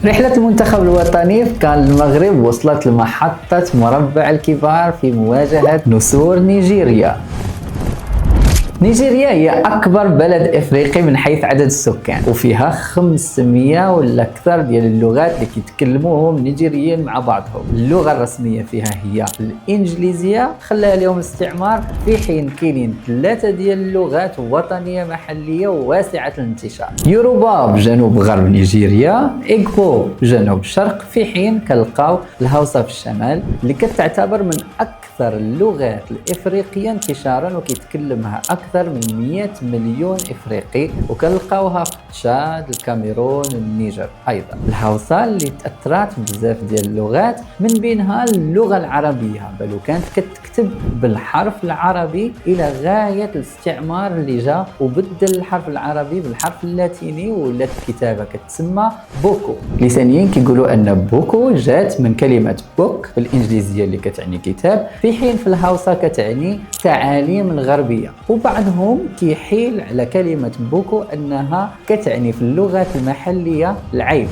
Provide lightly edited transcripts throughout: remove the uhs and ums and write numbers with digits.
رحلة المنتخب الوطني في كان المغرب وصلت لمحطة مربع الكبار في مواجهة نسور نيجيريا. نيجيريا هي أكبر بلد إفريقي من حيث عدد السكان، وفيها 500 ولا أكثر ديال اللغات اللي كيتكلموهم النيجيريين مع بعضهم. اللغة الرسمية فيها هي الإنجليزية، خلاها لهم الاستعمار، في حين كاينين 3 ديال اللغات وطنية محلية وواسعة الانتشار. يوروبا بجنوب غرب نيجيريا، إيغبو بجنوب الشرق، في حين كنلقاو الهاوسا في الشمال اللي كتعتبر من أكثر اللغات الإفريقية انتشارا وكيتكلمها أكثر من 100 مليون إفريقي، وكنلقاوها في تشاد، الكاميرون والنيجر. أيضا الهاوسا اللي تأثرات بزاف ديال اللغات، من بينها اللغة العربية، بل وكانت كتكتب بالحرف العربي إلى غاية الاستعمار اللي جاء وبدل الحرف العربي بالحرف اللاتيني، ولات الكتابة كتسمى بوكو. لسانيين كيقولوا أن بوكو جات من كلمة بوك بالإنجليزية اللي كتعني كتاب، في حين في الهاوسا كتعني تعاليم الغربية. وبعضهم كيحيل على كلمة بوكو أنها كتعني في اللغات المحلية العيب.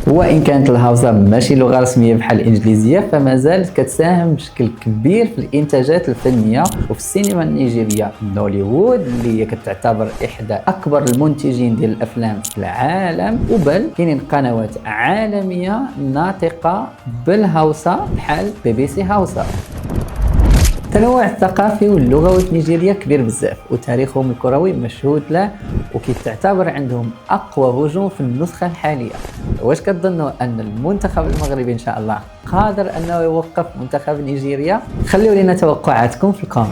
وإن كانت الهاوسا ماشي لغة رسمية بحال الإنجليزية، فما زالت كتساهم بشكل كبير في الإنتاجات الفنية وفي السينما النيجيرية. نوليوود اللي هي كتعتبر إحدى أكبر المنتجين ديال الأفلام في العالم، وبل كاينين قنوات عالمية ناطقة بالهاوسا بحال BBC هاوسا. التنوع الثقافي واللغوي في نيجيريا كبير بزاف، وتاريخهم الكروي مشهود له، وكيتعتبر عندهم اقوى هجوم في النسخه الحاليه. واش كتظنوا ان المنتخب المغربي ان شاء الله قادر انه يوقف منتخب نيجيريا؟ خليوا لنا توقعاتكم في الكومنت.